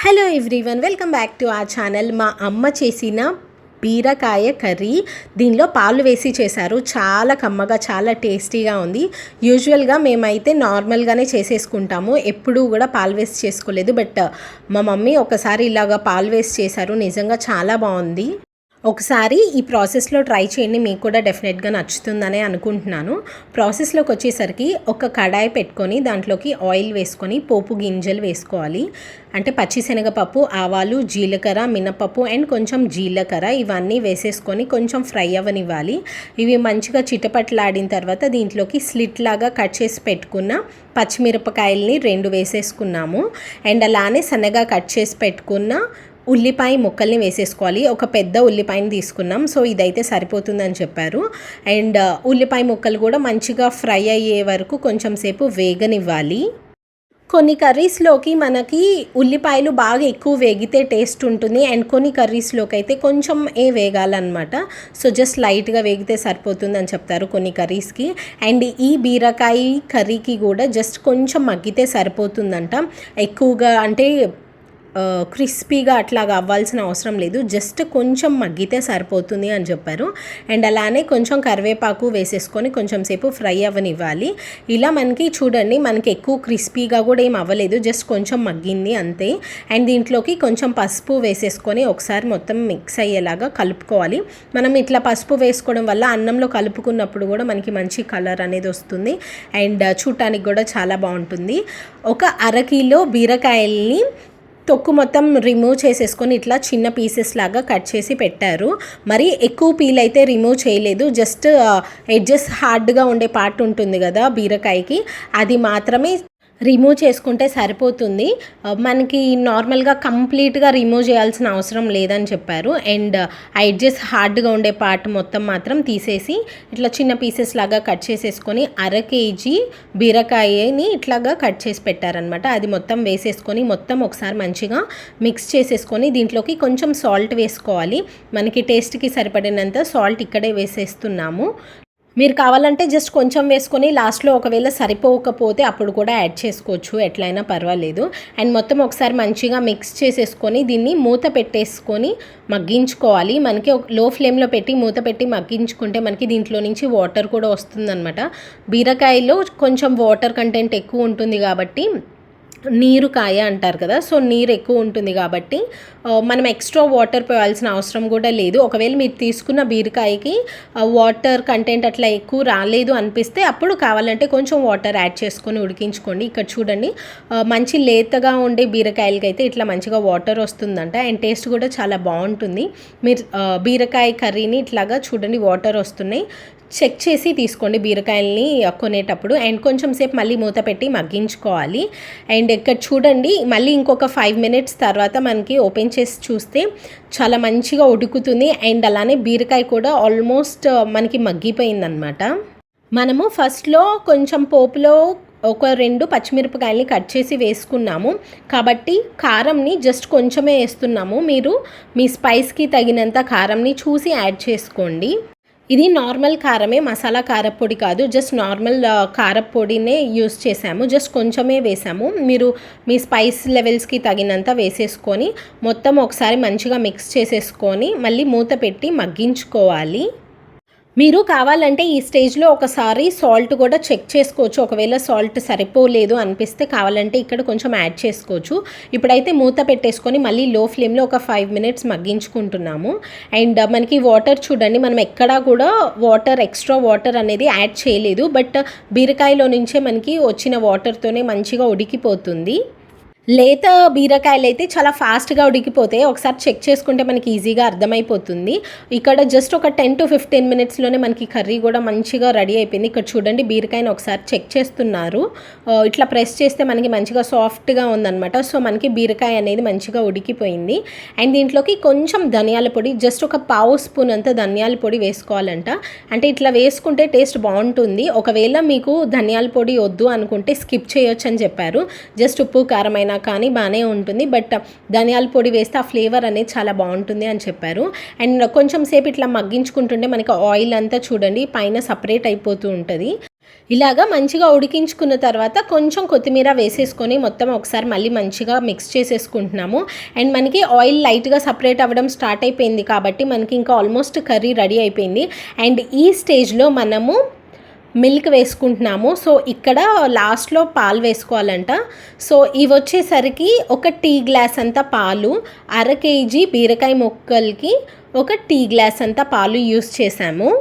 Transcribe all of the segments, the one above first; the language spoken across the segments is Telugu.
Hello everyone, welcome back to our channel. మా అమ్మ చేసిన బీరకాయ కర్రీ దీనిలో పాలు వేసి చేశారు. చాలా కమ్మగా, చాలా టేస్టీగా ఉంది. యూజువల్గా మేమైతే నార్మల్గానే చేసేసుకుంటాము, ఎప్పుడూ కూడా పాలు వేసి చేసుకోలేదు. బట్ మా మమ్మీ ఒకసారి ఇలాగా పాలు వేసి చేశారు, నిజంగా చాలా బాగుంది. ఒకసారి ఈ ప్రాసెస్లో ట్రై చేయండి, మీకు కూడా డెఫినెట్గా నచ్చుతుందనే అనుకుంటున్నాను. ప్రాసెస్లోకి వచ్చేసరికి ఒక కడాయి పెట్టుకొని దాంట్లోకి ఆయిల్ వేసుకొని పోపు గింజలు వేసుకోవాలి. అంటే పచ్చిశనగపప్పు, ఆవాలు, జీలకర్ర, మినపప్పు అండ్ కొంచెం జీలకర్ర ఇవన్నీ వేసేసుకొని కొంచెం ఫ్రై అవ్వనివ్వాలి. ఇవి మంచిగా చిటపట్లాడిన తర్వాత దీంట్లోకి స్లిట్ లాగా కట్ చేసి పెట్టుకున్న పచ్చిమిరపకాయల్ని 2 వేసేసుకున్నాము. అండ్ అలానే సన్నగా కట్ చేసి పెట్టుకున్న ఉల్లిపాయ ముక్కల్ని వేసేసుకోవాలి. ఒక పెద్ద ఉల్లిపాయని తీసుకున్నాం, సో ఇదైతే సరిపోతుందని చెప్పారు. అండ్ ఉల్లిపాయ ముక్కలు కూడా మంచిగా ఫ్రై అయ్యే వరకు కొంచెం సేపు వేగనివ్వాలి. కొన్ని కర్రీస్లోకి మనకి ఉల్లిపాయలు బాగా ఎక్కువ వేగితే టేస్ట్ ఉంటుంది, అండ్ కొన్ని కర్రీస్లోకి అయితే కొంచెం వేగాలన్నమాట. సో జస్ట్ లైట్గా వేగితే సరిపోతుందని చెప్తారు కొన్ని కర్రీస్కి. అండ్ ఈ బీరకాయ కర్రీకి కూడా జస్ట్ కొంచెం మగ్గితే సరిపోతుందంట. ఎక్కువగా అంటే క్రిస్పీగా అట్లాగా అవ్వాల్సిన అవసరం లేదు, జస్ట్ కొంచెం మగ్గితే సరిపోతుంది అని చెప్పారు. అండ్ అలానే కొంచెం కరివేపాకు వేసేసుకొని కొంచెం సేపు ఫ్రై అవ్వనివ్వాలి. ఇలా మనకి చూడండి, మనకి ఎక్కువ క్రిస్పీగా కూడా ఏం అవ్వలేదు, జస్ట్ కొంచెం మగ్గింది అంతే. అండ్ దీంట్లోకి కొంచెం పసుపు వేసేసుకొని ఒకసారి మొత్తం మిక్స్ అయ్యేలాగా కలుపుకోవాలి. మనం ఇట్లా పసుపు వేసుకోవడం వల్ల అన్నంలో కలుపుకున్నప్పుడు కూడా మనకి మంచి కలర్ అనేది వస్తుంది, అండ్ చూడటానికి కూడా చాలా బాగుంటుంది. ఒక 1/2 కిలో బీరకాయల్ని తొక్కు మొత్తం రిమూవ్ చేసేసుకొని ఇట్లా చిన్న పీసెస్ లాగా కట్ చేసి పెట్టారు. మరి ఎక్కువ పీల్ అయితే రిమూవ్ చేయలేదు, జస్ట్ ఎడ్జెస్ హార్డ్గా ఉండే పార్ట్ ఉంటుంది కదా బీరకాయకి, అది మాత్రమే రిమూవ్ చేసుకుంటే సరిపోతుంది. మనకి నార్మల్గా కంప్లీట్గా రిమూవ్ చేయాల్సిన అవసరం లేదని చెప్పారు. అండ్ ఆ ఎడ్జెస్ హార్డ్గా ఉండే పార్ట్ మొత్తం మాత్రం తీసేసి ఇట్లా చిన్న పీసెస్ లాగా కట్ చేసేసుకొని 1/2 కేజీ బీరకాయని ఇట్లాగా కట్ చేసి పెట్టారనమాట. అది మొత్తం వేసేసుకొని మొత్తం ఒకసారి మంచిగా మిక్స్ చేసేసుకొని దీంట్లోకి కొంచెం సాల్ట్ వేసుకోవాలి. మనకి టేస్ట్కి సరిపడినంత సాల్ట్ ఇక్కడే వేసేస్తున్నాము. మీరు కావాలంటే జస్ట్ కొంచెం వేసుకొని లాస్ట్లో ఒకవేళ సరిపోకపోతే అప్పుడు కూడా యాడ్ చేసుకోవచ్చు, ఎట్లయినా పర్వాలేదు. అండ్ మొత్తం ఒకసారి మంచిగా మిక్స్ చేసేసుకొని దీన్ని మూత పెట్టేసుకొని మగ్గించుకోవాలి. మనకి లో ఫ్లేమ్లో పెట్టి మూత పెట్టి మగ్గించుకుంటే మనకి దీంట్లో నుంచి వాటర్ కూడా వస్తుందన్నమాట. బీరకాయలో కొంచెం వాటర్ కంటెంట్ ఎక్కువ ఉంటుంది కాబట్టి నీరు కాయ అంటారు కదా, సో నీరు ఎక్కువ ఉంటుంది కాబట్టి మనం ఎక్స్ట్రా వాటర్ పోయాల్సిన అవసరం కూడా లేదు. ఒకవేళ మీరు తీసుకున్న బీరకాయకి వాటర్ కంటెంట్ అట్లా ఎక్కువ రాలేదు అనిపిస్తే అప్పుడు కావాలంటే కొంచెం వాటర్ యాడ్ చేసుకొని ఉడికించుకోండి. ఇక్కడ చూడండి, మంచి లేతగా ఉండే బీరకాయలకి అయితే ఇట్లా మంచిగా వాటర్ వస్తుందంట, అండ్ టేస్ట్ కూడా చాలా బాగుంటుంది. మీరు బీరకాయ కర్రీని ఇట్లాగా చూడండి వాటర్ వస్తున్నాయి, చెక్ చేసి తీసుకోండి బీరకాయల్ని కొనేటప్పుడు. అండ్ కొంచెం సేపు మళ్ళీ మూత పెట్టి మగ్గించుకోవాలి. అండ్ ఇక్కడ చూడండి, మళ్ళీ ఇంకొక 5 మినిట్స్ తర్వాత మనకి ఓపెన్ చేసి చూస్తే చాలా మంచిగా ఉడుకుతుంది. అండ్ అలానే బీరకాయ కూడా ఆల్మోస్ట్ మనకి మగ్గిపోయిందనమాట. మనము ఫస్ట్లో కొంచెం పోపులో ఒక 2 పచ్చిమిరపకాయలని కట్ చేసి వేసుకున్నాము కాబట్టి కారంని జస్ట్ కొంచెమే వేస్తున్నాము. మీరు మీ స్పైస్కి తగినంత కారంని చూసి యాడ్ చేసుకోండి. ఇది నార్మల్ కారమే, మసాలా కారపొడి కాదు, జస్ట్ నార్మల్ కారపొడినే యూస్ చేసాము, జస్ట్ కొంచెమే వేసాము. మీరు మీ స్పైస్ లెవెల్స్కి తగినంత వేసేసుకొని మొత్తం ఒకసారి మంచిగా మిక్స్ చేసేసుకొని మళ్ళీ మూత పెట్టి మగ్గించుకోవాలి. మీరు కావాలంటే ఈ స్టేజ్లో ఒకసారి సాల్ట్ కూడా చెక్ చేసుకోవచ్చు. ఒకవేళ సాల్ట్ సరిపోలేదు అనిపిస్తే కావాలంటే ఇక్కడ కొంచెం యాడ్ చేసుకోవచ్చు. ఇప్పుడైతే మూత పెట్టేసుకొని మళ్ళీ లో ఫ్లేమ్లో ఒక 5 మినిట్స్ మగ్గించుకుంటున్నాము. అండ్ మనకి వాటర్ చూడండి, మనం ఎక్కడా కూడా ఎక్స్ట్రా వాటర్ అనేది యాడ్ చేయలేదు, బట్ బీరకాయలో నుంచే మనకి వచ్చిన వాటర్తోనే మంచిగా ఉడికిపోతుంది. లేత బీరకాయలు అయితే చాలా ఫాస్ట్గా ఉడికిపోతాయి, ఒకసారి చెక్ చేసుకుంటే మనకి ఈజీగా అర్థమైపోతుంది. ఇక్కడ జస్ట్ ఒక 10 to 15 మినిట్స్లోనే మనకి కర్రీ కూడా మంచిగా రెడీ అయిపోయింది. ఇక్కడ చూడండి, బీరకాయని ఒకసారి చెక్ చేస్తున్నారు, ఇట్లా ప్రెస్ చేస్తే మనకి మంచిగా సాఫ్ట్గా ఉందన్నమాట. సో మనకి బీరకాయ అనేది మంచిగా ఉడికిపోయింది. అండ్ దీంట్లోకి కొంచెం ధనియాల పొడి, జస్ట్ ఒక 1/2 స్పూన్ అంత ధనియాల పొడి వేసుకోవాలంట. అంటే ఇట్లా వేసుకుంటే టేస్ట్ బాగుంటుంది. ఒకవేళ మీకు ధనియాల పొడి వద్దు అనుకుంటే స్కిప్ చేయొచ్చు అని చెప్పారు. జస్ట్ ఉప్పు కారమైన కానీ బాగానే ఉంటుంది, బట్ ధనియాల పొడి వేస్తే ఆ ఫ్లేవర్ అనేది చాలా బాగుంటుంది అని చెప్పారు. అండ్ కొంచెం సేపు ఇట్లా మగ్గించుకుంటుంటే మనకి ఆయిల్ అంతా చూడండి పైన సపరేట్ అయిపోతూ ఉంటుంది. ఇలాగా మంచిగా ఉడికించుకున్న తర్వాత కొంచెం కొత్తిమీర వేసేసుకొని మొత్తం ఒకసారి మళ్ళీ మంచిగా మిక్స్ చేసేసుకుంటున్నాము. అండ్ మనకి ఆయిల్ లైట్గా సపరేట్ అవ్వడం స్టార్ట్ అయిపోయింది కాబట్టి మనకి ఇంకా ఆల్మోస్ట్ కర్రీ రెడీ అయిపోయింది. అండ్ ఈ స్టేజ్లో మనము మిల్క్ వేసుకుంటున్నాము. సో ఇక్కడ లాస్ట్లో పాలు వేసుకోవాలంట. సో ఇవి వచ్చేసరికి ఒక టీ గ్లాస్ అంత పాలు, 1/2 kg బీరకాయ ముక్కలకి ఒక టీ గ్లాస్ అంత పాలు యూస్ చేసాము.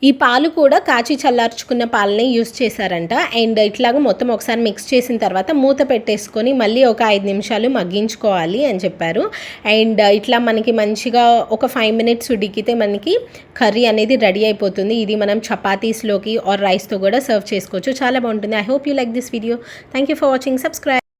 ఈ పాలు కూడా కాచి చల్లార్చుకున్న పాలనే యూస్ చేశారంట. అండ్ ఇట్లాగా మొత్తం ఒకసారి మిక్స్ చేసిన తర్వాత మూత పెట్టేసుకొని మళ్ళీ ఒక 5 నిమిషాలు మగ్గించుకోవాలి అని చెప్పారు. అండ్ ఇట్లా మనకి మంచిగా ఒక 5 minutes ఉడికితే మనకి కర్రీ అనేది రెడీ అయిపోతుంది. ఇది మనం చపాతీస్లోకి ఆర్ రైస్తో కూడా సర్వ్ చేసుకోవచ్చు. చాలా బాగుంటుంది. I hope you like this video. Thank you for watching. Subscribe.